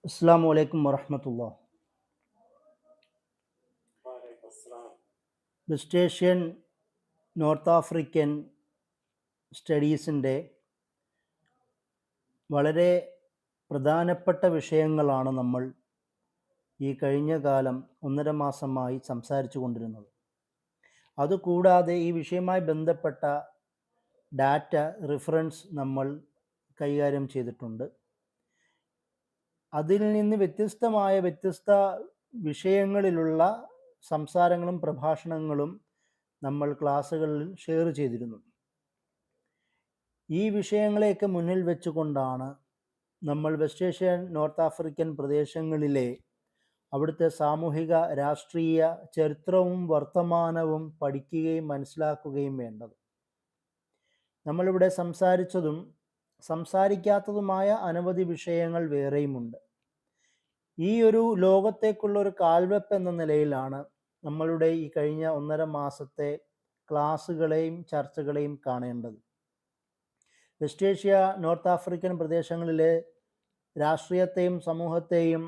അസ്സാം വലൈക്കും വറഹമത്തുള്ള. വെസ്റ്റ് ഏഷ്യൻ നോർത്ത് ആഫ്രിക്കൻ സ്റ്റഡീസിൻ്റെ വളരെ പ്രധാനപ്പെട്ട വിഷയങ്ങളാണ് നമ്മൾ ഈ കഴിഞ്ഞ കാലം 1.5 മാസമായി സംസാരിച്ചു കൊണ്ടിരുന്നത്. അതുകൂടാതെ ഈ വിഷയവുമായി ബന്ധപ്പെട്ട ഡാറ്റ റിഫറൻസ് നമ്മൾ കൈകാര്യം ചെയ്തിട്ടുണ്ട്. അതിൽ നിന്ന് വ്യത്യസ്ത വിഷയങ്ങളിലുള്ള സംസാരങ്ങളും പ്രഭാഷണങ്ങളും നമ്മൾ ക്ലാസ്സുകളിൽ ഷെയർ ചെയ്തിരുന്നു. ഈ വിഷയങ്ങളെയൊക്കെ മുന്നിൽ വെച്ചുകൊണ്ടാണ് നമ്മൾ വെസ്റ്റ് ഏഷ്യൻ നോർത്ത് ആഫ്രിക്കൻ പ്രദേശങ്ങളിലെ അവിടുത്തെ സാമൂഹിക രാഷ്ട്രീയ ചരിത്രവും വർത്തമാനവും പഠിക്കുകയും മനസ്സിലാക്കുകയും വേണ്ടത്. നമ്മളിവിടെ സംസാരിച്ചതും സംസാരിക്കാത്തതുമായ അനവധി വിഷയങ്ങൾ വേറെയുമുണ്ട്. ഈ ഒരു ലോകത്തേക്കുള്ള ഒരു കാൽവെപ്പ് എന്ന നിലയിലാണ് നമ്മളുടെ ഈ കഴിഞ്ഞ 1.5 മാസത്തെ ക്ലാസ്സുകളെയും ചർച്ചകളെയും കാണേണ്ടത്. വെസ്റ്റ് ഏഷ്യ നോർത്ത് ആഫ്രിക്കൻ പ്രദേശങ്ങളിലെ രാഷ്ട്രീയത്തെയും സമൂഹത്തെയും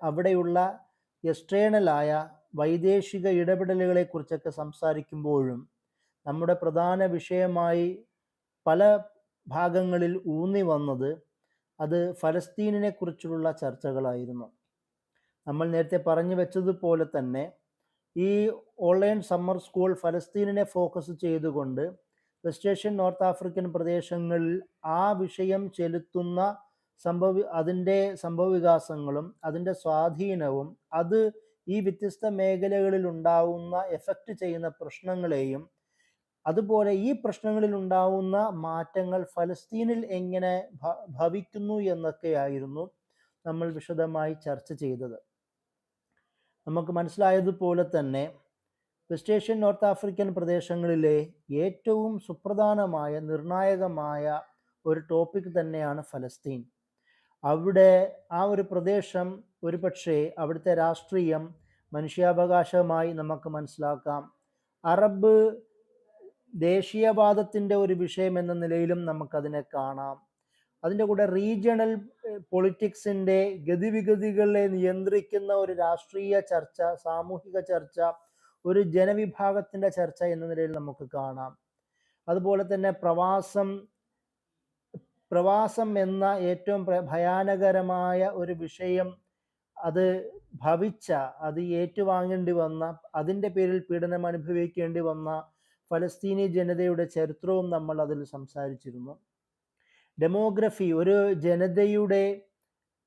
അവിടെയുള്ള എക്സ്റ്റേണലായ വൈദേശിക ഇടപെടലുകളെക്കുറിച്ചൊക്കെ സംസാരിക്കുമ്പോഴും നമ്മുടെ പ്രധാന വിഷയമായി പല ഭാഗങ്ങളിൽ ഊന്നി വന്നത് അത് ഫലസ്തീനിനെ കുറിച്ചുള്ള ചർച്ചകളായിരുന്നു. നമ്മൾ നേരത്തെ പറഞ്ഞു വെച്ചതുപോലെ തന്നെ ഈ ഓൺലൈൻ സമ്മർ സ്കൂൾ ഫലസ്തീനിനെ ഫോക്കസ് ചെയ്തുകൊണ്ട് വെസ്റ്റ് ഏഷ്യൻ നോർത്ത് ആഫ്രിക്കൻ പ്രദേശങ്ങളിൽ ആ വിഷയം ചെലുത്തുന്ന അതിൻ്റെ സംഭവവികാസങ്ങളും അതിൻ്റെ സ്വാധീനവും അത് ഈ വ്യത്യസ്ത മേഖലകളിൽ ഉണ്ടാവുന്ന എഫക്റ്റ് ചെയ്യുന്ന പ്രശ്നങ്ങളെയും അതുപോലെ ഈ പ്രശ്നങ്ങളിൽ ഉണ്ടാവുന്ന മാറ്റങ്ങൾ ഫലസ്തീനിൽ എങ്ങനെ ഭവിക്കുന്നു എന്നൊക്കെയായിരുന്നു നമ്മൾ വിശദമായി ചർച്ച ചെയ്തത്. നമുക്ക് മനസ്സിലായതുപോലെ തന്നെ വെസ്റ്റ് ഏഷ്യൻ നോർത്ത് ആഫ്രിക്കൻ പ്രദേശങ്ങളിലെ ഏറ്റവും സുപ്രധാനമായ നിർണായകമായ ഒരു ടോപ്പിക് തന്നെയാണ് ഫലസ്തീൻ. അവിടെ ആ ഒരു പ്രദേശം ഒരുപക്ഷെ അവിടുത്തെ രാഷ്ട്രീയം മനുഷ്യാവകാശമായി നമുക്ക് മനസ്സിലാക്കാം, അറബ് ദേശീയവാദത്തിൻ്റെ ഒരു വിഷയം എന്ന നിലയിലും നമുക്കതിനെ കാണാം. അതിൻ്റെ കൂടെ റീജിയണൽ പൊളിറ്റിക്സിൻ്റെ ഗതിവിഗതികളെ നിയന്ത്രിക്കുന്ന ഒരു രാഷ്ട്രീയ ചർച്ച, സാമൂഹിക ചർച്ച, ഒരു ജനവിഭാഗത്തിൻ്റെ ചർച്ച എന്ന നിലയിൽ നമുക്ക് കാണാം. അതുപോലെ തന്നെ പ്രവാസം എന്ന ഏറ്റവും ഭയാനകരമായ ഒരു വിഷയം അത് ഏറ്റുവാങ്ങേണ്ടി വന്ന, അതിൻ്റെ പേരിൽ പീഡനം അനുഭവിക്കേണ്ടി വന്ന ഫലസ്തീനി ജനതയുടെ ചരിത്രവും നമ്മൾ അതിൽ സംസാരിച്ചിരുന്നു. ഡെമോഗ്രഫി, ഒരു ജനതയുടെ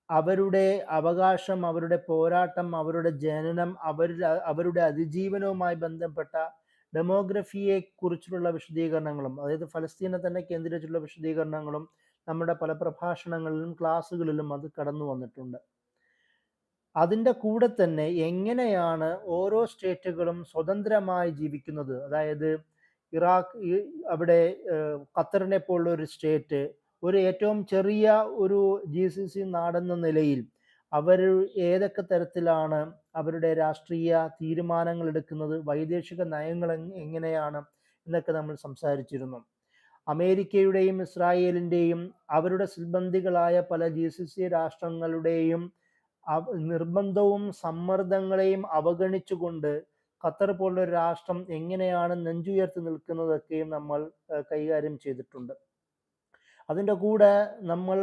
അവരുടെ അവകാശം, അവരുടെ പോരാട്ടം, അവരുടെ ജനനം, അവരുടെ അതിജീവനവുമായി ബന്ധപ്പെട്ട ഡെമോഗ്രഫിയെ കുറിച്ചുള്ള വിശദീകരണങ്ങളും, അതായത് ഫലസ്തീനെ തന്നെ കേന്ദ്രീകരിച്ചുള്ള വിശദീകരണങ്ങളും നമ്മുടെ പല പ്രഭാഷണങ്ങളിലും ക്ലാസ്സുകളിലും അത് കടന്നു വന്നിട്ടുണ്ട്. അതിൻ്റെ കൂടെ തന്നെ എങ്ങനെയാണ് ഓരോ സ്റ്റേറ്റുകളും സ്വതന്ത്രമായി ജീവിക്കുന്നത്, അതായത് ഇറാഖ്, അവിടെ ഖത്തറിനെ പോലുള്ള ഒരു സ്റ്റേറ്റ്, ഒരു ഏറ്റവും ചെറിയ ഒരു GCC നാടെന്ന നിലയിൽ അവർ ഏതൊക്കെ തരത്തിലാണ് അവരുടെ രാഷ്ട്രീയ തീരുമാനങ്ങൾ എടുക്കുന്നത്, വൈദേശിക നയങ്ങൾ എങ്ങനെയാണ് എന്നൊക്കെ നമ്മൾ സംസാരിച്ചിരുന്നു. അമേരിക്കയുടെയും ഇസ്രായേലിൻ്റെയും അവരുടെ സിൽബന്ധികളായ പല GCC രാഷ്ട്രങ്ങളുടെയും നിർബന്ധവും സമ്മർദ്ദങ്ങളെയും അവഗണിച്ചുകൊണ്ട് ഖത്തർ പോലൊരു രാഷ്ട്രം എങ്ങനെയാണ് നെഞ്ചുയർത്തി നിൽക്കുന്നതൊക്കെയും നമ്മൾ കൈകാര്യം ചെയ്തിട്ടുണ്ട്. അതിൻ്റെ കൂടെ നമ്മൾ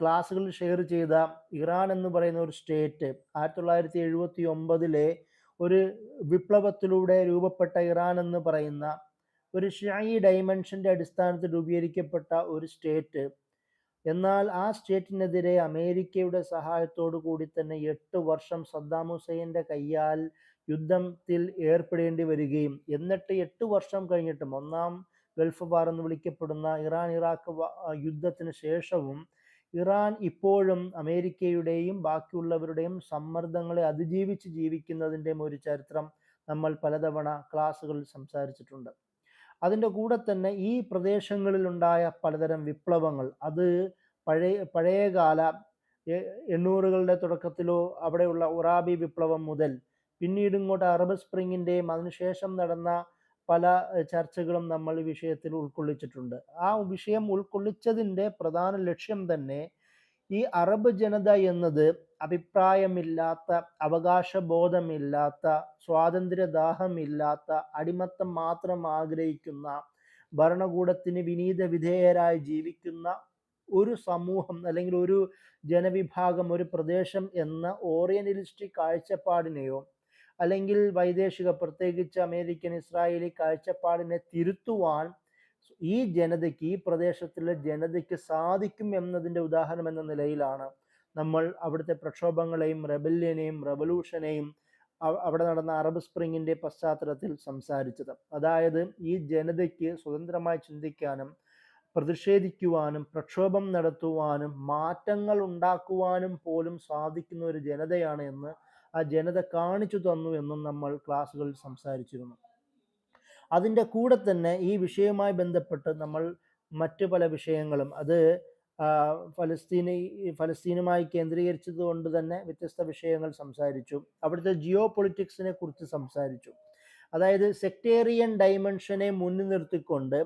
ക്ലാസ്സുകളിൽ ഷെയർ ചെയ്ത ഇറാൻ എന്ന് പറയുന്ന ഒരു സ്റ്റേറ്റ് 1979 ഒരു വിപ്ലവത്തിലൂടെ രൂപപ്പെട്ട ഇറാൻ എന്ന് പറയുന്ന ഒരു ഷിഈ ഡൈമെൻഷൻ്റെ അടിസ്ഥാനത്തിൽ രൂപീകരിക്കപ്പെട്ട ഒരു സ്റ്റേറ്റ്, എന്നാൽ ആ സ്റ്റേറ്റിനെതിരെ അമേരിക്കയുടെ സഹായത്തോടു കൂടി തന്നെ 8 വർഷം സദ്ദാം ഹുസൈൻ്റെ കയ്യാൽ യുദ്ധത്തിൽ ഏർപ്പെടേണ്ടി വരികയും, എന്നിട്ട് 8 വർഷം കഴിഞ്ഞിട്ടും ഒന്നാം ഗൾഫ് വാർ എന്ന് വിളിക്കപ്പെടുന്ന ഇറാൻ ഇറാഖ് യുദ്ധത്തിന് ശേഷവും ഇറാൻ ഇപ്പോഴും അമേരിക്കയുടെയും ബാക്കിയുള്ളവരുടെയും സമ്മർദ്ദങ്ങളെ അതിജീവിച്ച് ജീവിക്കുന്നതിൻ്റെ ഒരു ചരിത്രം നമ്മൾ പലതവണ ക്ലാസ്സുകളിൽ സംസാരിച്ചിട്ടുണ്ട്. അതിൻ്റെ കൂടെ തന്നെ ഈ പ്രദേശങ്ങളിലുണ്ടായ പലതരം വിപ്ലവങ്ങൾ, അത് പഴയകാല 800കളുടെ തുടക്കത്തിലോ അവിടെയുള്ള ഉറാബി വിപ്ലവം മുതൽ പിന്നീട് ഇങ്ങോട്ട് അറബ് സ്പ്രിങ്ങിൻ്റെയും അതിനുശേഷം നടന്ന പല ചർച്ചകളും നമ്മൾ ഈ വിഷയത്തിൽ ഉൾക്കൊള്ളിച്ചിട്ടുണ്ട്. ആ വിഷയം ഉൾക്കൊള്ളിച്ചതിൻ്റെ പ്രധാന ലക്ഷ്യം തന്നെ ഈ അറബ് ജനത എന്നത് അഭിപ്രായമില്ലാത്ത, അവകാശബോധമില്ലാത്ത, സ്വാതന്ത്ര്യദാഹമില്ലാത്ത, അടിമത്തം മാത്രം ആഗ്രഹിക്കുന്ന, ഭരണകൂടത്തിന് വിനീത വിധേയരായി ജീവിക്കുന്ന ഒരു സമൂഹം അല്ലെങ്കിൽ ഒരു ജനവിഭാഗം, ഒരു പ്രദേശം എന്ന ഓറിയന്റലിസ്റ്റിക് കാഴ്ചപ്പാടിനെയോ അല്ലെങ്കിൽ വൈദേശിക, പ്രത്യേകിച്ച് അമേരിക്കൻ ഇസ്രായേലി കാഴ്ചപ്പാടിനെ തിരുത്തുവാൻ ഈ ജനതയ്ക്ക്, ഈ പ്രദേശത്തിലെ ജനതയ്ക്ക് സാധിക്കും എന്നതിൻ്റെ ഉദാഹരണം എന്ന നിലയിലാണ് നമ്മൾ അവിടുത്തെ പ്രക്ഷോഭങ്ങളെയും റെബല്യനെയും റവല്യൂഷനെയും അവിടെ നടന്ന അറബ് സ്പ്രിങ്ങിൻ്റെ പശ്ചാത്തലത്തിൽ സംസാരിച്ചത്. അതായത് ഈ ജനതയ്ക്ക് സ്വതന്ത്രമായി ചിന്തിക്കാനും പ്രതിഷേധിക്കുവാനും പ്രക്ഷോഭം നടത്തുവാനും മാറ്റങ്ങൾ ഉണ്ടാക്കുവാനും പോലും സാധിക്കുന്ന ഒരു ജനതയാണ് എന്ന് ആ ജനത കാണിച്ചു തന്നു എന്നും നമ്മൾ ക്ലാസ്സുകളിൽ സംസാരിച്ചിരുന്നു. അതിൻ്റെ കൂടെ തന്നെ ഈ വിഷയവുമായി ബന്ധപ്പെട്ട് നമ്മൾ മറ്റു പല വിഷയങ്ങളും, അത് ഫലസ്തീനുമായി കേന്ദ്രീകരിച്ചത് കൊണ്ട് തന്നെ വ്യത്യസ്ത വിഷയങ്ങൾ സംസാരിച്ചു. അവിടുത്തെ ജിയോ പൊളിറ്റിക്സിനെ കുറിച്ച് സംസാരിച്ചു. അതായത് സെക്ടേറിയൻ ഡൈമെൻഷനെ മുന്നിൽ നിർത്തിക്കൊണ്ട്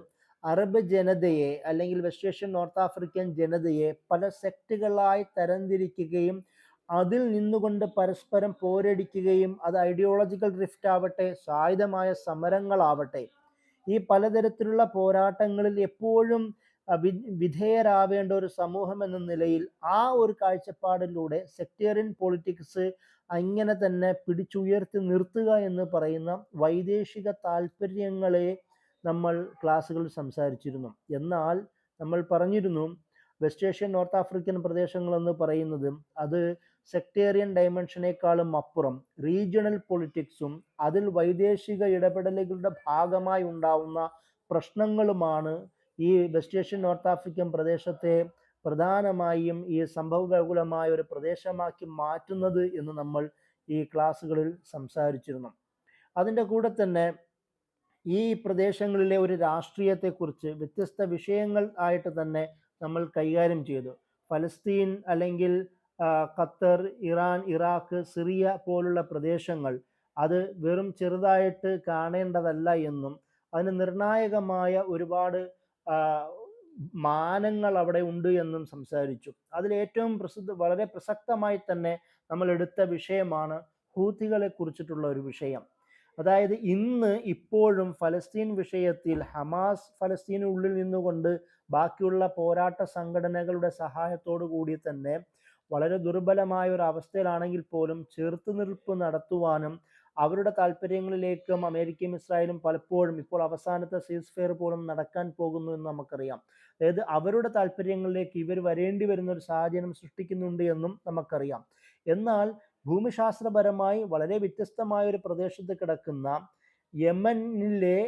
അറബ് ജനതയെ അല്ലെങ്കിൽ വെസ്റ്റ് ഏഷ്യൻ നോർത്ത് ആഫ്രിക്കൻ ജനതയെ പല സെക്റ്റുകളായി തരംതിരിക്കുകയും അതിൽ നിന്നുകൊണ്ട് പരസ്പരം പോരടിക്കുകയും, അത് ഐഡിയോളജിക്കൽ ഡ്രിഫ്റ്റ് ആവട്ടെ, സായുധമായ സമരങ്ങളാവട്ടെ, ഈ പലതരത്തിലുള്ള പോരാട്ടങ്ങളിൽ എപ്പോഴും വിധേയരാവേണ്ട ഒരു സമൂഹം എന്ന നിലയിൽ ആ ഒരു കാഴ്ചപ്പാടിലൂടെ സെക്ടേറിയൻ പൊളിറ്റിക്സ് അങ്ങനെ തന്നെ പിടിച്ചുയർത്തി നിർത്തുക എന്ന് പറയുന്ന വൈദേശിക താല്പര്യങ്ങളെ നമ്മൾ ക്ലാസ്സുകളിൽ സംസാരിച്ചിരുന്നു. എന്നാൽ നമ്മൾ പറഞ്ഞിരുന്നു വെസ്റ്റ് ഏഷ്യൻ നോർത്ത് ആഫ്രിക്കൻ പ്രദേശങ്ങളെന്ന് പറയുന്നത് അത് സെക്ടേറിയൻ ഡയമെൻഷനേക്കാളും അപ്പുറം റീജിയണൽ പൊളിറ്റിക്സും അതിൽ വൈദേശിക ഇടപെടലുകളുടെ ഭാഗമായി ഉണ്ടാവുന്ന പ്രശ്നങ്ങളുമാണ് ഈ വെസ്റ്റ് ഏഷ്യൻ നോർത്ത് ആഫ്രിക്കൻ പ്രദേശത്തെ പ്രധാനമായും ഈ സംഭവബഹുലമായ ഒരു പ്രദേശമാക്കി മാറ്റുന്നത് എന്ന് നമ്മൾ ഈ ക്ലാസ്സുകളിൽ സംസാരിച്ചിരുന്നു. അതിൻ്റെ കൂടെ തന്നെ ഈ പ്രദേശങ്ങളിലെ ഒരു രാഷ്ട്രീയത്തെക്കുറിച്ച് വ്യത്യസ്ത വിഷയങ്ങൾ ആയിട്ട് തന്നെ നമ്മൾ കൈകാര്യം ചെയ്തു. ഫലസ്തീൻ അല്ലെങ്കിൽ ഖത്തർ, ഇറാൻ, ഇറാഖ്, സിറിയ പോലുള്ള പ്രദേശങ്ങൾ അത് വെറും ചെറുതായിട്ട് കാണേണ്ടതല്ല എന്നും അതിന് നിർണായകമായ ഒരുപാട് മാനങ്ങൾ അവിടെ ഉണ്ട് എന്നും സംസാരിച്ചു. അതിലേറ്റവും വളരെ പ്രസക്തമായി തന്നെ നമ്മൾ എടുത്ത വിഷയമാണ് ഹൂത്തികളെ കുറിച്ചിട്ടുള്ള ഒരു വിഷയം. അതായത് ഇന്ന് ഇപ്പോഴും ഫലസ്തീൻ വിഷയത്തിൽ ഹമാസ് ഫലസ്തീനുള്ളിൽ നിന്നുകൊണ്ട് ബാക്കിയുള്ള പോരാട്ട സംഘടനകളുടെ സഹായത്തോടു കൂടി തന്നെ വളരെ ദുർബലമായ ഒരു അവസ്ഥയിലാണെങ്കിൽ പോലും ചെറുത്തുനിൽപ്പ് നടത്തുവാനും അവരുടെ താല്പര്യങ്ങളിലേക്കും അമേരിക്കയും ഇസ്രായേലും പലപ്പോഴും ഇപ്പോൾ അവസാനത്തെ സീസ് ഫെയർ പോലും നടക്കാൻ പോകുന്നു എന്ന് നമുക്കറിയാം. അതായത് അവരുടെ താല്പര്യങ്ങളിലേക്ക് ഇവർ വരേണ്ടി വരുന്ന ഒരു സാഹചര്യം സൃഷ്ടിക്കുന്നുണ്ട് എന്നും നമുക്കറിയാം. എന്നാൽ ഭൂമിശാസ്ത്രപരമായി വളരെ വ്യത്യസ്തമായ ഒരു പ്രദേശത്ത് കിടക്കുന്ന യമനിലെ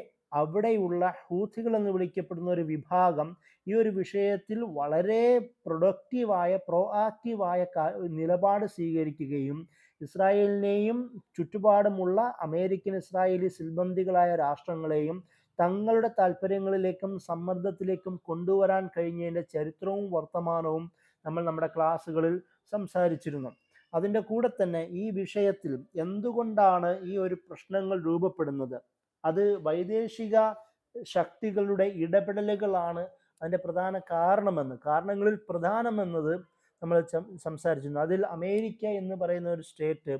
അവിടെയുള്ള ഹൂത്തികൾ എന്ന് വിളിക്കപ്പെടുന്ന ഒരു വിഭാഗം ഈ ഒരു വിഷയത്തിൽ വളരെ പ്രോആക്റ്റീവായ നിലപാട് സ്വീകരിക്കുകയും ഇസ്രായേലിനെയും ചുറ്റുപാടുമുള്ള അമേരിക്കൻ ഇസ്രായേലി സിൽബന്ധികളായ രാഷ്ട്രങ്ങളെയും തങ്ങളുടെ താല്പര്യങ്ങളിലേക്കും സമ്മർദ്ദത്തിലേക്കും കൊണ്ടുവരാൻ കഴിഞ്ഞതിൻ്റെ ചരിത്രവും വർത്തമാനവും നമ്മൾ നമ്മുടെ ക്ലാസ്സുകളിൽ സംസാരിച്ചിരുന്നു. അതിൻ്റെ കൂടെ തന്നെ ഈ വിഷയത്തിൽ എന്തുകൊണ്ടാണ് ഈ ഒരു പ്രശ്നങ്ങൾ രൂപപ്പെടുന്നത്, അത് വൈദേശിക ശക്തികളുടെ ഇടപെടലുകളാണ് അതിൻ്റെ പ്രധാന കാരണങ്ങളിൽ പ്രധാനമെന്നത് നമ്മൾ സംസാരിച്ചിരുന്നു. അതിൽ അമേരിക്ക എന്ന് പറയുന്ന ഒരു സ്റ്റേറ്റ്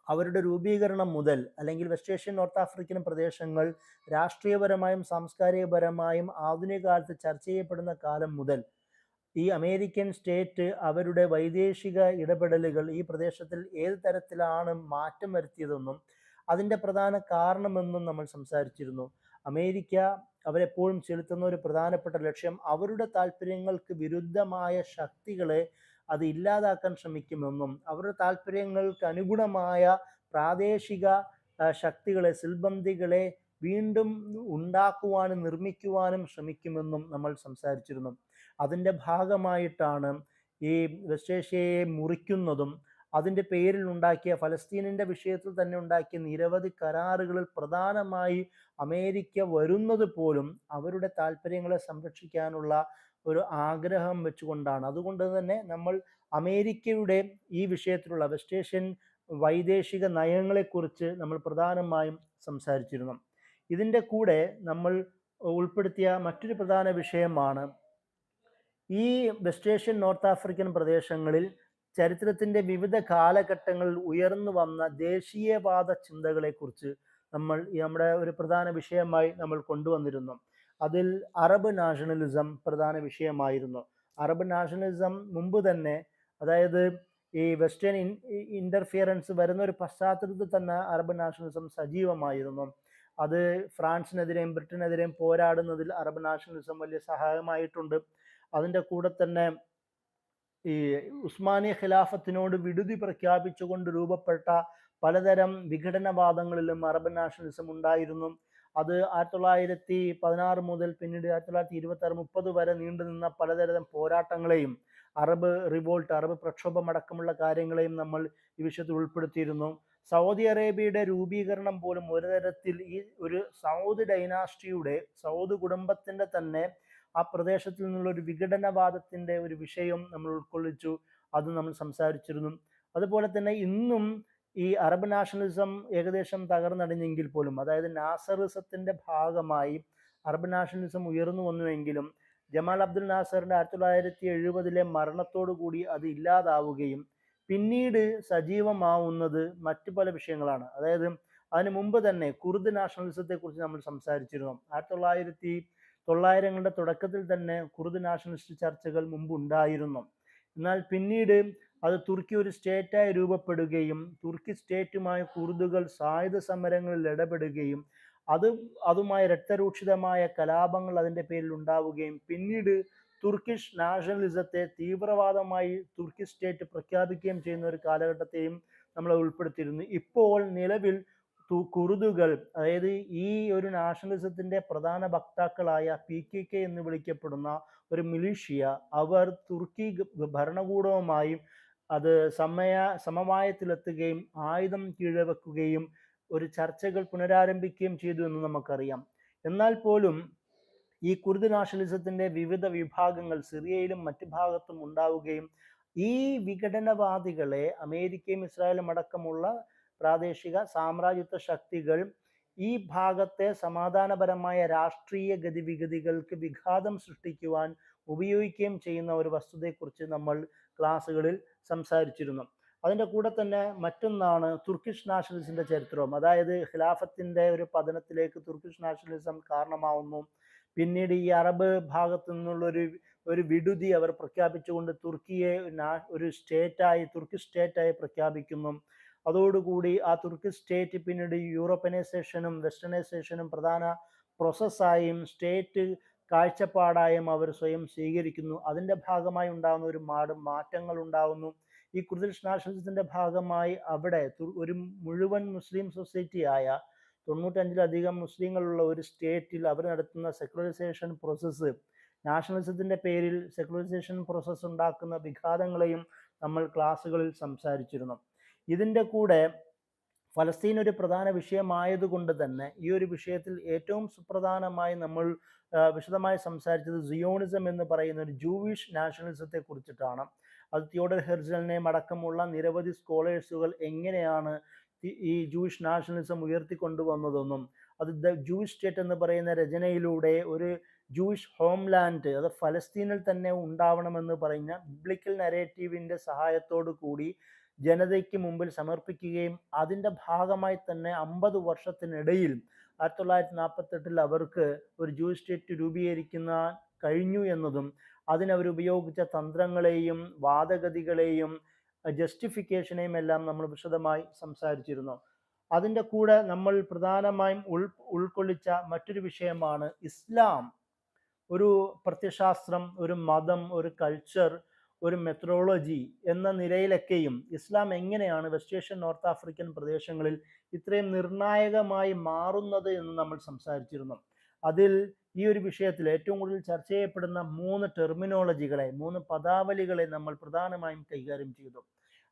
അവരുടെ രൂപീകരണം മുതൽ, അല്ലെങ്കിൽ വെസ്റ്റ് ഏഷ്യൻ നോർത്ത് ആഫ്രിക്കൻ പ്രദേശങ്ങൾ രാഷ്ട്രീയപരമായും സാംസ്കാരികപരമായും ആധുനിക കാലത്ത് ചർച്ച ചെയ്യപ്പെടുന്ന കാലം മുതൽ ഈ അമേരിക്കൻ സ്റ്റേറ്റ് അവരുടെ വൈദേശിക ഇടപെടലുകൾ ഈ പ്രദേശത്തിൽ ഏത് തരത്തിലാണ് മാറ്റം വരുത്തിയതെന്നും അതിൻ്റെ പ്രധാന കാരണമെന്നും നമ്മൾ സംസാരിച്ചിരുന്നു. അമേരിക്ക അവരെപ്പോഴും ചെലുത്തുന്ന ഒരു പ്രധാനപ്പെട്ട ലക്ഷ്യം അവരുടെ താല്പര്യങ്ങൾക്ക് വിരുദ്ധമായ ശക്തികളെ അത് ഇല്ലാതാക്കാൻ ശ്രമിക്കുമെന്നും അവരുടെ താല്പര്യങ്ങൾക്ക് അനുഗുണമായ പ്രാദേശിക ശക്തികളെ, സിൽബന്ധികളെ വീണ്ടും ഉണ്ടാക്കുവാനും നിർമ്മിക്കുവാനും ശ്രമിക്കുമെന്നും നമ്മൾ സംസാരിച്ചിരുന്നു. അതിൻ്റെ ഭാഗമായിട്ടാണ് ഈ വെസ്റ്റ് ഏഷ്യയെ മുറിക്കുന്നതും അതിൻ്റെ പേരിൽ ഉണ്ടാക്കിയ ഫലസ്തീനിൻ്റെ വിഷയത്തിൽ തന്നെ ഉണ്ടാക്കിയ നിരവധി കരാറുകളിൽ പ്രധാനമായി അമേരിക്ക വരുന്നത് പോലും അവരുടെ താല്പര്യങ്ങളെ സംരക്ഷിക്കാനുള്ള ഒരു ആഗ്രഹം വെച്ചുകൊണ്ടാണ്. അതുകൊണ്ട് തന്നെ നമ്മൾ അമേരിക്കയുടെ ഈ വിഷയത്തിലുള്ള വെസ്റ്റ് ഏഷ്യൻ വൈദേശിക നയങ്ങളെക്കുറിച്ച് നമ്മൾ പ്രധാനമായും സംസാരിച്ചിരുന്നു. ഇതിൻ്റെ കൂടെ നമ്മൾ ഉൾപ്പെടുത്തിയ മറ്റൊരു പ്രധാന വിഷയമാണ് ഈ വെസ്റ്റ് ഏഷ്യൻ നോർത്ത് ആഫ്രിക്കൻ പ്രദേശങ്ങളിൽ ചരിത്രത്തിൻ്റെ വിവിധ കാലഘട്ടങ്ങളിൽ ഉയർന്നു വന്ന ദേശീയവാദ ചിന്തകളെക്കുറിച്ച് നമ്മുടെ ഒരു പ്രധാന വിഷയമായി നമ്മൾ കൊണ്ടുവന്നിരുന്നു. അതിൽ അറബ് നാഷണലിസം പ്രധാന വിഷയമായിരുന്നു. അറബ് നാഷണലിസം മുമ്പ് തന്നെ, അതായത് ഈ വെസ്റ്റേൺ ഇൻ്റർഫിയറൻസ് വരുന്ന ഒരു പശ്ചാത്തലത്തിൽ തന്നെ അറബ് നാഷണലിസം സജീവമായിരുന്നു. അത് ഫ്രാൻസിനെതിരെയും ബ്രിട്ടനെതിരെയും പോരാടുന്നതിൽ അറബ് നാഷണലിസം വലിയ സഹായമായിട്ടുണ്ട്. അതിൻ്റെ കൂടെ തന്നെ ഈ ഉസ്മാനിയ ഖിലാഫത്തിനോട് വിടുതി പ്രഖ്യാപിച്ചുകൊണ്ട് രൂപപ്പെട്ട പലതരം വിഘടനവാദങ്ങളിലും അറബ് നാഷണലിസം ഉണ്ടായിരുന്നു. അത് 1916 മുതൽ പിന്നീട് 1926-30 വരെ നീണ്ടുനിന്ന പലതരം പോരാട്ടങ്ങളെയും അറബ് റിവോൾട്ട്, അറബ് പ്രക്ഷോഭം അടക്കമുള്ള കാര്യങ്ങളെയും നമ്മൾ ഈ വിഷയത്തിൽ ഉൾപ്പെടുത്തിയിരുന്നു. സൗദി അറേബ്യയുടെ രൂപീകരണം പോലും ഒരു തരത്തിൽ ഈ ഒരു സൗദ് ഡൈനാസ്റ്റിയുടെ, സൗദ് കുടുംബത്തിൻ്റെ തന്നെ ആ പ്രദേശത്തിൽ നിന്നുള്ള ഒരു വിഘടനവാദത്തിൻ്റെ ഒരു വിഷയം നമ്മൾ ഉൾക്കൊള്ളിച്ചു. അത് നമ്മൾ സംസാരിച്ചിരുന്നു. അതുപോലെ തന്നെ ഇന്നും ഈ അറബ് നാഷണലിസം ഏകദേശം തകർന്നടിഞ്ഞെങ്കിൽ പോലും, അതായത് നാസറിസത്തിൻ്റെ ഭാഗമായി അറബ് നാഷണലിസം ഉയർന്നു വന്നുവെങ്കിലും ജമാൽ അബ്ദുൽ നാസറിൻ്റെ 1970 മരണത്തോടു കൂടി അത് ഇല്ലാതാവുകയും പിന്നീട് സജീവമാവുന്നത് മറ്റു പല വിഷയങ്ങളാണ്. അതായത് അതിനു മുമ്പ് തന്നെ കുർദ് നാഷണലിസത്തെക്കുറിച്ച് നമ്മൾ സംസാരിച്ചിരുന്നു. 1900ങ്ങളുടെ തുടക്കത്തിൽ തന്നെ കുർദ് നാഷണലിസ്റ്റ് ചർച്ചകൾ മുമ്പ് ഉണ്ടായിരുന്നു. എന്നാൽ പിന്നീട് അത് തുർക്കി ഒരു സ്റ്റേറ്റായി രൂപപ്പെടുകയും തുർക്കി സ്റ്റേറ്റുമായി കുർദുകൾ സായുധ സമരങ്ങളിൽ ഇടപെടുകയും അതുമായി രക്തരൂക്ഷിതമായ കലാപങ്ങൾ അതിൻ്റെ പേരിൽ ഉണ്ടാവുകയും പിന്നീട് തുർക്കിഷ് നാഷണലിസത്തെ തീവ്രവാദമായി തുർക്കി സ്റ്റേറ്റ് പ്രഖ്യാപിക്കുകയും ചെയ്യുന്ന ഒരു കാലഘട്ടത്തെയും നമ്മൾ ഉൾപ്പെടുത്തിയിരുന്നു. ഇപ്പോൾ നിലവിൽ കുർദുകൾ, അതായത് ഈ ഒരു നാഷണലിസത്തിൻ്റെ പ്രധാന വക്താക്കളായ PKK എന്ന് വിളിക്കപ്പെടുന്ന ഒരു മിലീഷ്യ, അവർ തുർക്കി ഭരണകൂടവുമായി അത് സമവായത്തിലെത്തുകയും ആയുധം കീഴടക്കുകയും ഒരു ചർച്ചകൾ പുനരാരംഭിക്കുകയും ചെയ്തു എന്ന് നമുക്കറിയാം. എന്നാൽ പോലും ഈ കുർദ് നാഷണലിസത്തിൻ്റെ വിവിധ വിഭാഗങ്ങൾ സിറിയയിലും മറ്റു ഭാഗത്തും ഉണ്ടാവുകയും ഈ വിഘടനവാദികളെ അമേരിക്കയും ഇസ്രായേലും അടക്കമുള്ള പ്രാദേശിക സാമ്രാജ്യത്വ ശക്തികൾ ഈ ഭാഗത്തെ സമാധാനപരമായ രാഷ്ട്രീയ ഗതിവിഗതികൾക്ക് വിഘാതം സൃഷ്ടിക്കുവാൻ ഉപയോഗിക്കുകയും ചെയ്യുന്ന ഒരു വസ്തുതയെക്കുറിച്ച് നമ്മൾ ക്ലാസ്സുകളിൽ സംസാരിച്ചിരുന്നു. അതിൻ്റെ കൂടെ തന്നെ മറ്റൊന്നാണ് തുർക്കിഷ് നാഷണലിസത്തിൻ്റെ ചരിത്രവും. അതായത് ഖിലാഫത്തിൻ്റെ ഒരു പതനത്തിലേക്ക് തുർക്കിഷ് നാഷണലിസം കാരണമാവുന്നു. പിന്നീട് ഈ അറബ് ഭാഗത്തു നിന്നുള്ള ഒരു വിടുതി അവർ പ്രഖ്യാപിച്ചുകൊണ്ട് തുർക്കിയെ ഒരു തുർക്കി സ്റ്റേറ്റായി പ്രഖ്യാപിക്കുന്നു. അതോടുകൂടി ആ തുർക്കി സ്റ്റേറ്റ് പിന്നീട് യൂറോപ്പനൈസേഷനും വെസ്റ്റേണൈസേഷനും പ്രധാന പ്രോസസ്സായും സ്റ്റേറ്റ് കാഴ്ചപ്പാടായും അവർ സ്വയം സ്വീകരിക്കുന്നു. അതിൻ്റെ ഭാഗമായി ഉണ്ടാകുന്ന ഒരുപാട് മാറ്റങ്ങൾ ഉണ്ടാകുന്നു. ഈ കുർദിഷ് നാഷണലിസത്തിൻ്റെ ഭാഗമായി അവിടെ ഒരു മുഴുവൻ മുസ്ലിം സൊസൈറ്റിയായ 95-ലധികം മുസ്ലിങ്ങളുള്ള ഒരു സ്റ്റേറ്റിൽ അവർ നടത്തുന്ന സെക്കുലറൈസേഷൻ പ്രോസസ്സ്, നാഷണലിസത്തിൻ്റെ പേരിൽ സെക്കുലറൈസേഷൻ പ്രോസസ്സ് ഉണ്ടാക്കുന്ന വിഘാതങ്ങളെയും നമ്മൾ ക്ലാസ്സുകളിൽ സംസാരിച്ചിരുന്നു. ഇതിൻ്റെ കൂടെ ഫലസ്തീൻ ഒരു പ്രധാന വിഷയമായതുകൊണ്ട് തന്നെ ഈ ഒരു വിഷയത്തിൽ ഏറ്റവും സുപ്രധാനമായി നമ്മൾ വിശദമായി സംസാരിച്ചത് സിയോണിസം എന്ന് പറയുന്ന ഒരു ജൂവിഷ് നാഷണലിസത്തെ കുറിച്ചിട്ടാണ്. അത് തിയോഡർ ഹെർസലിനെ അടക്കമുള്ള നിരവധി സ്കോളേഴ്സുകൾ എങ്ങനെയാണ് ഈ ജൂയിഷ് നാഷണലിസം ഉയർത്തിക്കൊണ്ടുവന്നതെന്നും അത് ദ ജൂയിഷ് സ്റ്റേറ്റ് എന്ന് പറയുന്ന രചനയിലൂടെ ഒരു ജൂയിഷ് ഹോംലാൻഡ്, അത് ഫലസ്തീനിൽ തന്നെ ഉണ്ടാവണമെന്ന് പറഞ്ഞ ബിബ്ലിക്കൽ നരേറ്റീവിൻ്റെ സഹായത്തോടു കൂടി ജനതയ്ക്ക് മുമ്പിൽ സമർപ്പിക്കുകയും അതിൻ്റെ ഭാഗമായി തന്നെ 50 വർഷത്തിനിടയിൽ 1948 അവർക്ക് ഒരു ജൂയിഷ് സ്റ്റേറ്റ് രൂപീകരിക്കുന്ന കഴിഞ്ഞു എന്നതും അതിനവരുപയോഗിച്ച തന്ത്രങ്ങളെയും വാദഗതികളെയും ജസ്റ്റിഫിക്കേഷനെയും എല്ലാം നമ്മൾ വിശദമായി സംസാരിച്ചിരുന്നു. അതിൻ്റെ കൂടെ നമ്മൾ പ്രധാനമായും ഉൾക്കൊള്ളിച്ച മറ്റൊരു വിഷയമാണ് ഇസ്ലാം. ഒരു പ്രത്യയശാസ്ത്രം, ഒരു മതം, ഒരു കൾച്ചർ, ഒരു മെത്തഡോളജി എന്ന നിലയിലൊക്കെയും ഇസ്ലാം എങ്ങനെയാണ് വെസ്റ്റ് ഏഷ്യൻ നോർത്ത് ആഫ്രിക്കൻ പ്രദേശങ്ങളിൽ ഇത്രയും നിർണായകമായി മാറുന്നത് എന്ന് നമ്മൾ സംസാരിച്ചിരുന്നു. അതിൽ ഈ ഒരു വിഷയത്തിൽ ഏറ്റവും കൂടുതൽ ചർച്ച ചെയ്യപ്പെടുന്ന 3 ടെർമിനോളജികളെ, 3 പദാവലികളെ നമ്മൾ പ്രധാനമായും കൈകാര്യം ചെയ്തു.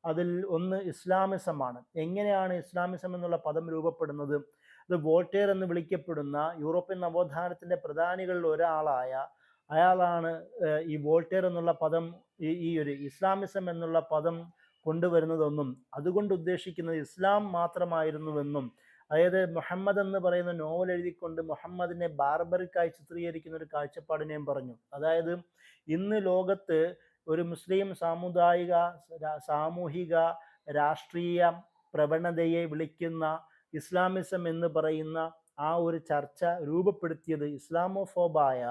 അതിൽ ഒന്ന് ഇസ്ലാമിസമാണ്. എങ്ങനെയാണ് ഇസ്ലാമിസം എന്നുള്ള പദം രൂപപ്പെടുന്നത്? അത് വോൾട്ടേർ എന്ന് വിളിക്കപ്പെടുന്ന യൂറോപ്യൻ നവോത്ഥാനത്തിൻ്റെ പ്രധാനികളിൽ ഒരാളായ അയാളാണ് ഈ വോൾട്ടേർ എന്നുള്ള പദം, ഈ ഒരു ഇസ്ലാമിസം എന്നുള്ള പദം കൊണ്ടുവരുന്നതെന്നും അതുകൊണ്ട് ഉദ്ദേശിക്കുന്നത് ഇസ്ലാം മാത്രമായിരുന്നുവെന്നും അതായത് മുഹമ്മദ് എന്ന് പറയുന്ന നോവൽ എഴുതിക്കൊണ്ട് മുഹമ്മദിനെ ബാർബറിക്കായി ചിത്രീകരിക്കുന്ന ഒരു കാഴ്ചപ്പാടിനെയും പറഞ്ഞു. അതായത് ഇന്ന് ലോകത്ത് ഒരു മുസ്ലിം സാമുദായിക സാമൂഹിക രാഷ്ട്രീയ പ്രവണതയെ വിളിക്കുന്ന ഇസ്ലാമിസം എന്ന് പറയുന്ന ആ ഒരു ചർച്ച രൂപപ്പെടുത്തിയത് ഇസ്ലാമോഫോബായ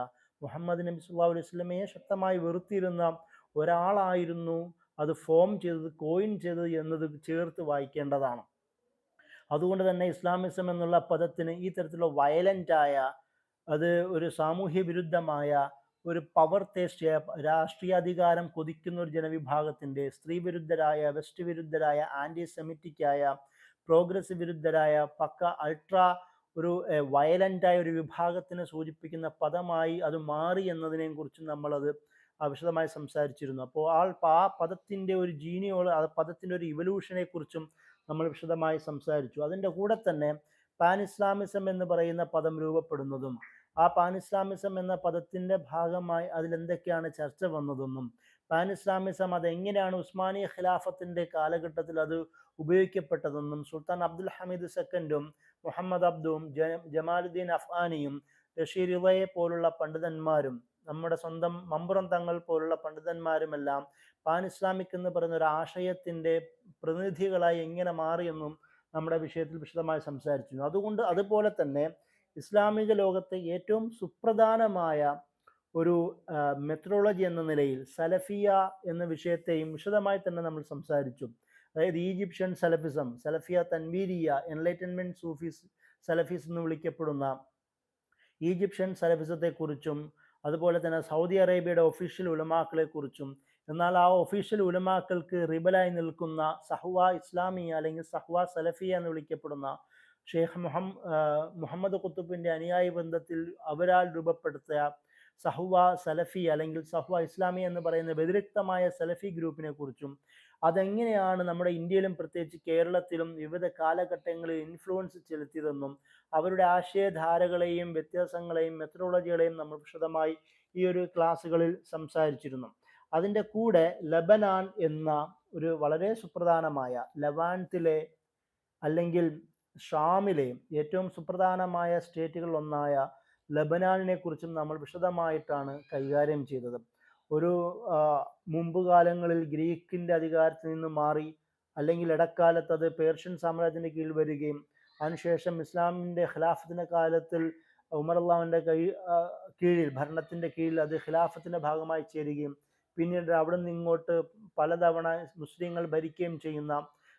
മുഹമ്മദ് നബി സല്ലല്ലാഹു അലൈഹി വസല്ലമയെ ശക്തമായി വെറുത്തിരുന്ന ഒരാളായിരുന്നു അത് ഫോം ചെയ്തത്, കോയിൻ ചെയ്തത് എന്നത് ചേർത്ത് വായിക്കേണ്ടതാണ്. അതുകൊണ്ട് തന്നെ ഇസ്ലാമിസം എന്നുള്ള പദത്തിന് ഈ തരത്തിലുള്ള വയലൻ്റായ, അത് ഒരു സാമൂഹ്യ വിരുദ്ധമായ, ഒരു പവർ ടേസ്റ്റ്, രാഷ്ട്രീയാധികാരം കൊതിക്കുന്ന ഒരു ജനവിഭാഗത്തിൻ്റെ, സ്ത്രീ വിരുദ്ധരായ, വെസ്റ്റ് വിരുദ്ധരായ, ആൻറ്റി സെമിറ്റിക്കായ, പ്രോഗ്രസ് വിരുദ്ധരായ, പക്ക അൾട്രാ ഒരു വയലൻ്റായ ഒരു വിഭാഗത്തിനെ സൂചിപ്പിക്കുന്ന പദമായി അത് മാറി എന്നതിനെയും കുറിച്ച് നമ്മളത് വിശദമായി സംസാരിച്ചിരുന്നു. അപ്പോൾ ആ പദത്തിൻ്റെ ഒരു ജീനിയോള്, ആ പദത്തിൻ്റെ ഒരു ഇവല്യൂഷനെ കുറിച്ചും നമ്മൾ വിശദമായി സംസാരിച്ചു. അതിൻ്റെ കൂടെ തന്നെ പാൻ ഇസ്ലാമിസം എന്ന് പറയുന്ന പദം രൂപപ്പെടുന്നതും ആ പാൻ ഇസ്ലാമിസം എന്ന പദത്തിൻ്റെ ഭാഗമായി അതിലെന്തൊക്കെയാണ് ചർച്ച വന്നതെന്നും പാൻ ഇസ്ലാമിസം അതെങ്ങനെയാണ് ഉസ്മാനിയ ഖിലാഫത്തിൻ്റെ കാലഘട്ടത്തിൽ അത് ഉപയോഗിക്കപ്പെട്ടതെന്നും സുൽത്താൻ അബ്ദുൽ ഹമീദ് സെക്കൻഡും മുഹമ്മദ് അബ്ദും ജമാലുദ്ദീൻ അഫ്ഗാനിയും റഷീദ് റിളയെ പോലുള്ള പണ്ഡിതന്മാരും നമ്മുടെ സ്വന്തം മമ്പുറം തങ്ങൾ പോലുള്ള പണ്ഡിതന്മാരുമെല്ലാം പാൻ ഇസ്ലാമിക് എന്ന് പറയുന്ന ഒരു ആശയത്തിൻ്റെ പ്രതിനിധികളായി എങ്ങനെ മാറിയെന്നും നമ്മുടെ വിഷയത്തിൽ വിശദമായി സംസാരിച്ചിരുന്നു. അതുപോലെ തന്നെ ഇസ്ലാമിക ലോകത്തെ ഏറ്റവും സുപ്രധാനമായ ഒരു മെത്തഡോളജി എന്ന നിലയിൽ സലഫിയ എന്ന വിഷയത്തെയും വിശദമായി തന്നെ നമ്മൾ സംസാരിച്ചു. അതായത് ഈജിപ്ഷ്യൻ സലഫിസം, സലഫിയ തൻവീരിയ, എൻലൈറ്റൻമെൻറ്റ് സൂഫീസ് സലഫീസ് എന്ന് വിളിക്കപ്പെടുന്ന ഈജിപ്ഷ്യൻ സലഫിസത്തെക്കുറിച്ചും അതുപോലെ തന്നെ സൗദി അറേബ്യയുടെ ഒഫീഷ്യൽ ഉലമാക്കളെക്കുറിച്ചും, എന്നാൽ ആ ഒഫീഷ്യൽ ഉലമാക്കൾക്ക് റിബലായി നിൽക്കുന്ന സഹ്വ ഇസ്ലാമിയ അല്ലെങ്കിൽ സഹ്വ സലഫിയ എന്ന് വിളിക്കപ്പെടുന്ന ഷെയ്ഖ് മുഹമ്മദ് ഖുത്തുബിൻ്റെ അനുയായി ബന്ധത്തിൽ അവരാൽ രൂപപ്പെടുത്തിയ സഹ്വ സലഫി അല്ലെങ്കിൽ സഹ്വ ഇസ്ലാമി എന്ന് പറയുന്ന വ്യതിരിക്തമായ സലഫി ഗ്രൂപ്പിനെ കുറിച്ചും അതെങ്ങനെയാണ് നമ്മുടെ ഇന്ത്യയിലും പ്രത്യേകിച്ച് കേരളത്തിലും വിവിധ കാലഘട്ടങ്ങളിൽ ഇൻഫ്ലുവൻസ് ചെലുത്തിയതെന്നും അവരുടെ ആശയധാരകളെയും വ്യത്യാസങ്ങളെയും മെത്തഡോളജികളെയും നമ്മൾ വിശദമായി ഈ ഒരു ക്ലാസ്സുകളിൽ സംസാരിച്ചിരുന്നു. അതിൻ്റെ കൂടെ ലബനാൻ എന്ന ഒരു വളരെ സുപ്രധാനമായ, ലവാൻത്തിലെ അല്ലെങ്കിൽ ഷാമിലെ ഏറ്റവും സുപ്രധാനമായ സ്റ്റേറ്റുകളിലൊന്നായ ലബനാനിനെ കുറിച്ചും നമ്മൾ വിശദമായിട്ടാണ് കൈകാര്യം ചെയ്തത്. ഒരു മുമ്പ് കാലങ്ങളിൽ ഗ്രീക്കിൻ്റെ അധികാരത്തിൽ നിന്ന് മാറി അല്ലെങ്കിൽ ഇടക്കാലത്ത് അത് പേർഷ്യൻ സാമ്രാജ്യത്തിൻ്റെ കീഴിൽ വരികയും അതിനുശേഷം ഇസ്ലാമിൻ്റെ ഖിലാഫത്തിൻ്റെ കാലത്തിൽ ഉമർ അള്ളാഹുവിൻ്റെ കീഴിൽ, ഭരണത്തിൻ്റെ കീഴിൽ അത് ഖിലാഫത്തിൻ്റെ ഭാഗമായി ചേരുകയും പിന്നീട് അവിടെ നിന്ന് ഇങ്ങോട്ട് പലതവണ മുസ്ലിങ്ങൾ ഭരിക്കുകയും ചെയ്യുന്ന,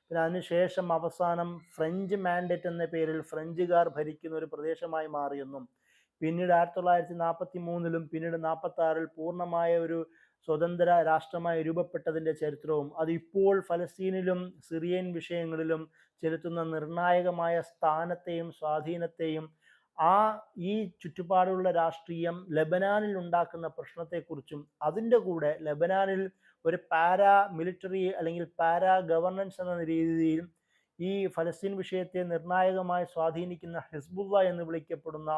പിന്നെ അതിനുശേഷം അവസാനം ഫ്രഞ്ച് മാൻഡേറ്റ് എന്ന പേരിൽ ഫ്രഞ്ചുകാർ ഭരിക്കുന്ന ഒരു പ്രദേശമായി മാറിയെന്നും പിന്നീട് 1943 പിന്നീട് 1946 പൂർണ്ണമായ ഒരു സ്വതന്ത്ര രാഷ്ട്രമായി രൂപപ്പെട്ടതിൻ്റെ ചരിത്രവും അതിപ്പോൾ ഫലസ്തീനിലും സിറിയൻ വിഷയങ്ങളിലും ചെലുത്തുന്ന നിർണായകമായ സ്ഥാനത്തെയും സ്വാധീനത്തെയും ഈ ചുറ്റുപാടുള്ള രാഷ്ട്രീയം ലബനാനിൽ ഉണ്ടാക്കുന്ന പ്രശ്നത്തെക്കുറിച്ചും അതിൻ്റെ കൂടെ ലബനാനിൽ ഒരു പാരാ മിലിറ്ററി അല്ലെങ്കിൽ പാരാ ഗവർണൻസ് എന്ന രീതിയിൽ ഈ ഫലസ്തീൻ വിഷയത്തെ നിർണായകമായി സ്വാധീനിക്കുന്ന ഹിസ്ബുള്ള എന്ന് വിളിക്കപ്പെടുന്ന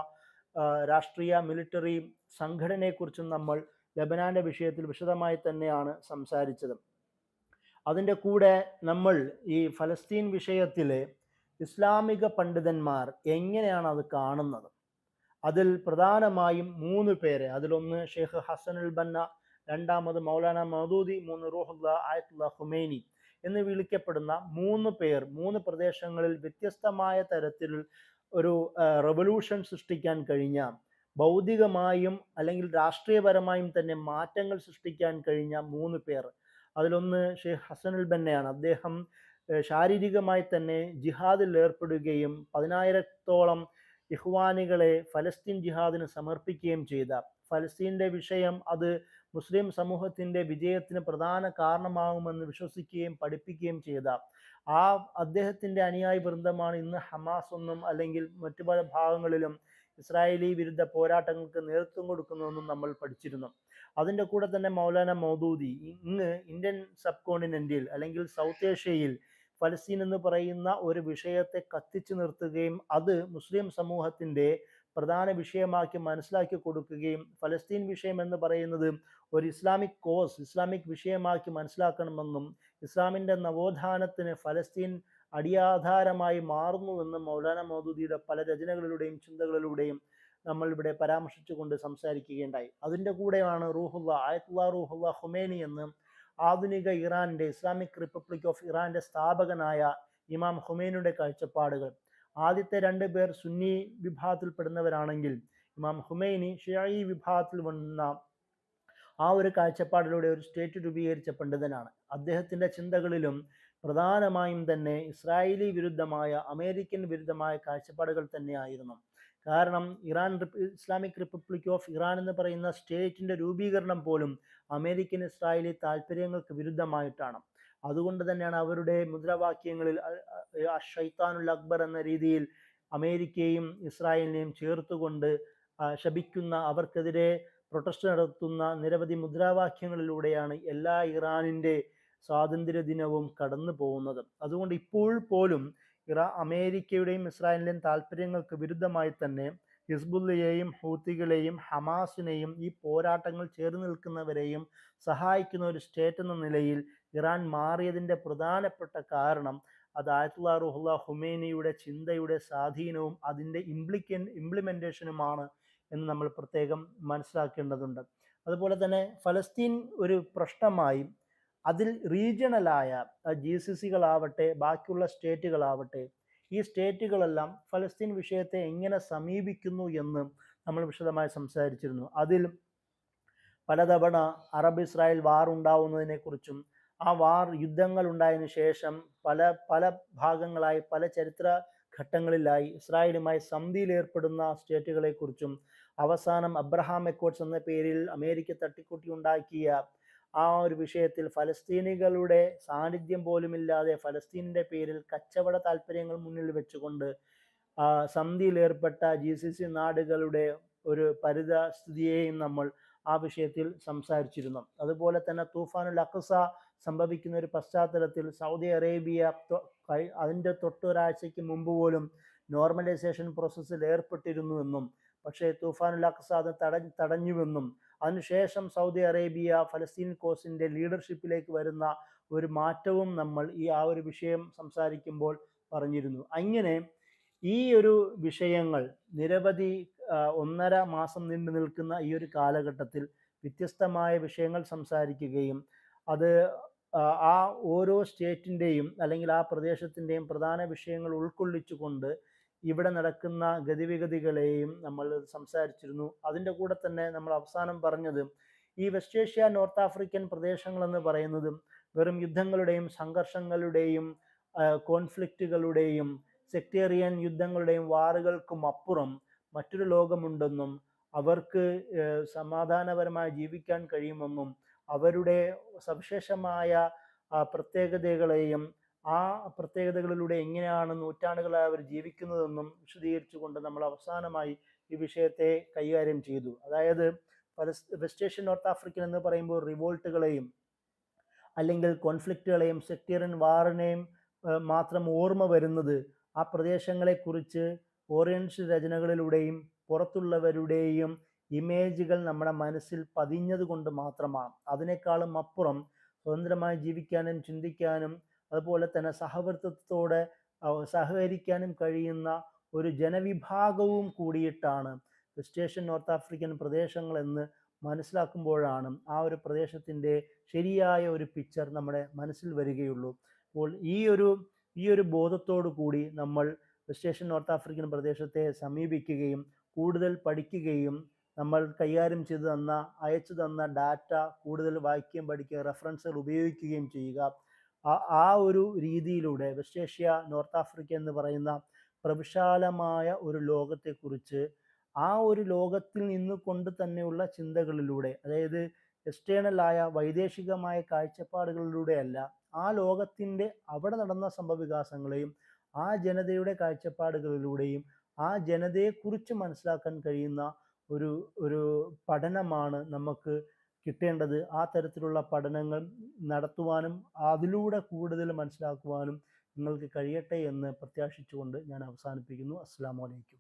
രാഷ്ട്രീയ മിലിറ്ററി സംഘടനയെക്കുറിച്ചും നമ്മൾ ലബനാൻ്റെ വിഷയത്തിൽ വിശദമായി തന്നെയാണ് സംസാരിച്ചത്. അതിൻ്റെ കൂടെ നമ്മൾ ഈ ഫലസ്തീൻ വിഷയത്തിലെ ഇസ്ലാമിക പണ്ഡിതന്മാർ എങ്ങനെയാണ് അത് കാണുന്നത്, അതിൽ പ്രധാനമായും 3 പേരെ, അതിലൊന്ന് ഷെയ്ഖ് ഹസനുൽ ബന്ന, രണ്ടാമത് മൗലാന മൗദൂദി, 3 റൂഹുല്ല ആയത്തുള്ള ഖുമൈനി എന്ന് വിളിക്കപ്പെടുന്ന 3 പേർ 3 പ്രദേശങ്ങളിൽ വ്യത്യസ്തമായ തരത്തിൽ ഒരു റെവല്യൂഷൻ സൃഷ്ടിക്കാൻ കഴിഞ്ഞ, ഭൗതികമായും അല്ലെങ്കിൽ രാഷ്ട്രീയപരമായും തന്നെ മാറ്റങ്ങൾ സൃഷ്ടിക്കാൻ കഴിഞ്ഞ 3 പേർ. അതിലൊന്ന് ഷെയ്ഖ് ഹസനുൽ ബന്നയാണ്. അദ്ദേഹം ശാരീരികമായി തന്നെ ജിഹാദിൽ ഏർപ്പെടുകയും 10,000-ഓളം ഇഖ്വാനികളെ ഫലസ്തീൻ ജിഹാദിന് സമർപ്പിക്കുകയും ചെയ്ത, ഫലസ്തീൻ്റെ വിഷയം അത് മുസ്ലിം സമൂഹത്തിൻ്റെ വിജയത്തിന് പ്രധാന കാരണമാകുമെന്ന് വിശ്വസിക്കുകയും പഠിപ്പിക്കുകയും ചെയ്ത അദ്ദേഹത്തിൻ്റെ അനുയായി വൃന്ദമാണ് ഇന്ന് ഹമാസ് ഒന്നും അല്ലെങ്കിൽ മറ്റു പല ഭാഗങ്ങളിലും ഇസ്രായേലി വിരുദ്ധ പോരാട്ടങ്ങൾക്ക് നേതൃത്വം കൊടുക്കുന്നതെന്നും നമ്മൾ പഠിച്ചിരുന്നു. അതിൻ്റെ കൂടെ തന്നെ മൗലാന മൗദൂദി ഇന്ന് ഇന്ത്യൻ സബ് കോണ്ടിനെൻറ്റിൽ അല്ലെങ്കിൽ സൗത്ത് ഏഷ്യയിൽ ഫലസ്തീൻ എന്ന് പറയുന്ന ഒരു വിഷയത്തെ കത്തിച്ചു നിർത്തുകയും അത് മുസ്ലിം സമൂഹത്തിൻ്റെ പ്രധാന വിഷയമാക്കി മനസ്സിലാക്കി കൊടുക്കുകയും ഫലസ്തീൻ വിഷയം എന്ന് പറയുന്നത് ഒരു ഇസ്ലാമിക് കോസ്, ഇസ്ലാമിക് വിഷയമാക്കി മനസ്സിലാക്കണമെന്നും ഇസ്ലാമിൻ്റെ നവോത്ഥാനത്തിന് ഫലസ്തീൻ അടിയാധാരമായി മാറുന്നുവെന്ന് മൗലാന മൗദൂദിയുടെ പല രചനകളിലൂടെയും ചിന്തകളിലൂടെയും നമ്മൾ ഇവിടെ പരാമർശിച്ചുകൊണ്ട് സംസാരിക്കുകയുണ്ടായി. അതിൻ്റെ കൂടെയാണ് ആയത്തുള്ള റൂഹുള്ള ഖുമൈനി എന്ന് ആധുനിക ഇറാൻ്റെ ഇസ്ലാമിക് റിപ്പബ്ലിക് ഓഫ് ഇറാൻ്റെ സ്ഥാപകനായ ഇമാം ഖുമൈനിയുടെ കാഴ്ചപ്പാടുകൾ. ആദ്യത്തെ 2 പേർ സുന്നി വിഭാഗത്തിൽപ്പെടുന്നവരാണെങ്കിൽ ഇമാം ഖുമൈനി ഷിയായി വിഭാഗത്തിൽ വന്ന ആ ഒരു കാഴ്ചപ്പാടിലൂടെ ഒരു സ്റ്റേറ്റ് രൂപീകരിച്ച പണ്ഡിതനാണ്. അദ്ദേഹത്തിൻ്റെ ചിന്തകളിലും പ്രധാനമായും തന്നെ ഇസ്രായേലി വിരുദ്ധമായ, അമേരിക്കൻ വിരുദ്ധമായ കാഴ്ചപ്പാടുകൾ തന്നെയായിരുന്നു. കാരണം ഇസ്ലാമിക് റിപ്പബ്ലിക് ഓഫ് ഇറാൻ എന്ന് പറയുന്ന സ്റ്റേറ്റിൻ്റെ രൂപീകരണം പോലും അമേരിക്കൻ ഇസ്രായേലി താല്പര്യങ്ങൾക്ക് വിരുദ്ധമായിട്ടാണ്. അതുകൊണ്ട് തന്നെയാണ് അവരുടെ മുദ്രാവാക്യങ്ങളിൽ ഷൈത്താനുൽ അക്ബർ എന്ന രീതിയിൽ അമേരിക്കയും ഇസ്രായേലിനെയും ചേർത്തുകൊണ്ട് ശപിക്കുന്ന, അവർക്കെതിരെ പ്രൊട്ടസ്റ്റ് നടത്തുന്ന നിരവധി മുദ്രാവാക്യങ്ങളിലൂടെയാണ് എല്ലാ ഇറാനിൻ്റെ സ്വാതന്ത്ര്യ ദിനവും കടന്നു പോകുന്നത്. അതുകൊണ്ട് ഇപ്പോൾ പോലും അമേരിക്കയുടെയും ഇസ്രായേലിൻ്റെയും താല്പര്യങ്ങൾക്ക് വിരുദ്ധമായി തന്നെ ഹിസ്ബുള്ളയെയും ഹൂത്തികളെയും ഹമാസിനെയും ഈ പോരാട്ടങ്ങൾ ചേർന്ന് നിൽക്കുന്നവരെയും സഹായിക്കുന്ന ഒരു സ്റ്റേറ്റ് എന്ന നിലയിൽ ഇറാൻ മാറിയതിൻ്റെ പ്രധാനപ്പെട്ട കാരണം അത് ആയത്തുള്ള റൂഹുള്ള ഖുമൈനിയുടെ ചിന്തയുടെ സ്വാധീനവും അതിൻ്റെ ഇംപ്ലിമെൻറ്റേഷനുമാണ് എന്ന് നമ്മൾ പ്രത്യേകം മനസ്സിലാക്കേണ്ടതുണ്ട്. അതുപോലെ തന്നെ ഫലസ്തീൻ ഒരു പ്രശ്നമായി അതിൽ റീജിയണലായ GCCകളാവട്ടെ ബാക്കിയുള്ള സ്റ്റേറ്റുകളാവട്ടെ ഈ സ്റ്റേറ്റുകളെല്ലാം ഫലസ്തീൻ വിഷയത്തെ എങ്ങനെ സമീപിക്കുന്നു എന്ന് നമ്മൾ വിശദമായി സംസാരിച്ചിരുന്നു. അതിൽ പലതവണ അറബ് ഇസ്രായേൽ വാർ ഉണ്ടാവുന്നതിനെക്കുറിച്ചും ആ വാർ യുദ്ധങ്ങൾ ഉണ്ടായതിനു ശേഷം പല ഭാഗങ്ങളായി പല ചരിത്ര ഘട്ടങ്ങളിലായി ഇസ്രായേലുമായി സന്ധിയിൽ ഏർപ്പെടുന്ന സ്റ്റേറ്റുകളെക്കുറിച്ചും അവസാനം അബ്രഹാം അക്കോർഡ്സ് എന്ന പേരിൽ അമേരിക്ക തട്ടിക്കൂട്ടി ഉണ്ടാക്കിയ ആ ഒരു വിഷയത്തിൽ ഫലസ്തീനികളുടെ സാന്നിധ്യം പോലുമില്ലാതെ ഫലസ്തീനിൻ്റെ പേരിൽ കച്ചവട താല്പര്യങ്ങൾ മുന്നിൽ വെച്ചുകൊണ്ട് സന്ധിയിൽ ഏർപ്പെട്ട GCC നാടുകളുടെ ഒരു പരിതസ്ഥിതിയെയും നമ്മൾ ആ വിഷയത്തിൽ സംസാരിച്ചിരുന്നു. അതുപോലെ തന്നെ തൂഫാനുൽ അഖ്സ സംഭവിക്കുന്ന ഒരു പശ്ചാത്തലത്തിൽ സൗദി അറേബ്യ അതിൻ്റെ തൊട്ടൊരാഴ്ചയ്ക്ക് മുമ്പ് പോലും നോർമലൈസേഷൻ പ്രോസസ്സിൽ ഏർപ്പെട്ടിരുന്നുവെന്നും പക്ഷേ തൂഫാനുൽ അഖ്സ അത് തടഞ്ഞുവെന്നും അതിനുശേഷം സൗദി അറേബ്യ ഫലസ്തീൻ കോസിൻ്റെ ലീഡർഷിപ്പിലേക്ക് വരുന്ന ഒരു മാറ്റവും നമ്മൾ ആ ഒരു വിഷയം സംസാരിക്കുമ്പോൾ പറഞ്ഞിരുന്നു. അങ്ങനെ ഈ ഒരു വിഷയങ്ങൾ നിരവധി 1.5 മാസം നീണ്ടു നിൽക്കുന്ന ഈ ഒരു കാലഘട്ടത്തിൽ വ്യത്യസ്തമായ വിഷയങ്ങൾ സംസാരിക്കുകയും അത് ആ ഓരോ സ്റ്റേറ്റിൻ്റെയും അല്ലെങ്കിൽ ആ പ്രദേശത്തിൻ്റെയും പ്രധാന വിഷയങ്ങൾ ഉൾക്കൊള്ളിച്ചുകൊണ്ട് ഇവിടെ നടക്കുന്ന ഗതിവിഗതികളെയും നമ്മൾ സംസാരിച്ചിരുന്നു. അതിൻ്റെ കൂടെ തന്നെ നമ്മൾ അവസാനം പറഞ്ഞത് ഈ വെസ്റ്റ് ഏഷ്യ നോർത്ത് ആഫ്രിക്കൻ പ്രദേശങ്ങളെന്ന് പറയുന്നതും വെറും യുദ്ധങ്ങളുടെയും സംഘർഷങ്ങളുടെയും കോൺഫ്ലിക്റ്റുകളുടെയും സെക്ടേറിയൻ യുദ്ധങ്ങളുടെയും വാറുകൾക്കും അപ്പുറം മറ്റൊരു ലോകമുണ്ടെന്നും അവർക്ക് സമാധാനപരമായി ജീവിക്കാൻ കഴിയുമെന്നും അവരുടെ സവിശേഷമായ പ്രത്യേകതകളെയും ആ പ്രത്യേകതകളിലൂടെ എങ്ങനെയാണ് നൂറ്റാണ്ടുകളായി അവർ ജീവിക്കുന്നതെന്നും വിശദീകരിച്ചുകൊണ്ട് നമ്മൾ അവസാനമായി ഈ വിഷയത്തെ കൈകാര്യം ചെയ്തു. അതായത് വെസ്റ്റ് ഏഷ്യൻ നോർത്ത് ആഫ്രിക്കൻ എന്ന് പറയുമ്പോൾ റിവോൾട്ടുകളെയും അല്ലെങ്കിൽ കോൺഫ്ലിക്റ്റുകളെയും സെക്ടേറിയൻ വാറിനെയും മാത്രം ഓർമ്മ വരുന്നത് ആ പ്രദേശങ്ങളെക്കുറിച്ച് ഓറിയൻഷ്യൽ രചനകളിലൂടെയും പുറത്തുള്ളവരുടെയും ഇമേജുകൾ നമ്മുടെ മനസ്സിൽ പതിഞ്ഞത് കൊണ്ട് മാത്രമാണ്. അതിനേക്കാളും അപ്പുറം സ്വതന്ത്രമായി ജീവിക്കാനും ചിന്തിക്കാനും അതുപോലെ തന്നെ സഹവർത്തിത്വത്തോടെ സഹകരിക്കാനും കഴിയുന്ന ഒരു ജനവിഭാഗവും കൂടിയിട്ടാണ് വെസ്റ്റ് ഏഷ്യൻ നോർത്ത് ആഫ്രിക്കൻ പ്രദേശങ്ങളെന്ന് മനസ്സിലാക്കുമ്പോഴാണ് ആ ഒരു പ്രദേശത്തിൻ്റെ ശരിയായ ഒരു പിക്ചർ നമ്മുടെ മനസ്സിൽ വരികയുള്ളൂ. അപ്പോൾ ഈ ഒരു ബോധത്തോടു കൂടി നമ്മൾ വെസ്റ്റ് ഏഷ്യൻ നോർത്ത് ആഫ്രിക്കൻ പ്രദേശത്തെ സമീപിക്കുകയും കൂടുതൽ പഠിക്കുകയും നമ്മൾ കൈകാര്യം അയച്ചു തന്ന ഡാറ്റ കൂടുതൽ വായിക്കുകയും പഠിക്കുകയും റെഫറൻസുകൾ ഉപയോഗിക്കുകയും ചെയ്യുക. ആ ഒരു രീതിയിലൂടെ വെസ്റ്റ് ഏഷ്യ നോർത്ത് ആഫ്രിക്ക എന്ന് പറയുന്ന പ്രവിശാലമായ ഒരു ലോകത്തെക്കുറിച്ച് ആ ഒരു ലോകത്തിൽ നിന്നുകൊണ്ട് തന്നെയുള്ള ചിന്തകളിലൂടെ, അതായത് എക്സ്റ്റേണലായ വൈദേശികമായ കാഴ്ചപ്പാടുകളിലൂടെയല്ല, ആ ലോകത്തിൻ്റെ അവിടെ നടന്ന സംഭവവികാസങ്ങളെയും ആ ജനതയുടെ കാഴ്ചപ്പാടുകളിലൂടെയും ആ ജനതയെക്കുറിച്ച് മനസ്സിലാക്കാൻ കഴിയുന്ന ഒരു പഠനമാണ് നമുക്ക് കിട്ടേണ്ടത്. ആ തരത്തിലുള്ള പഠനങ്ങൾ നടത്തുവാനും അതിലൂടെ കൂടുതൽ മനസ്സിലാക്കുവാനും നിങ്ങൾക്ക് കഴിയട്ടെ എന്ന് പ്രത്യാശിച്ചുകൊണ്ട് ഞാൻ അവസാനിപ്പിക്കുന്നു. അസ്സലാമു അലൈക്കും.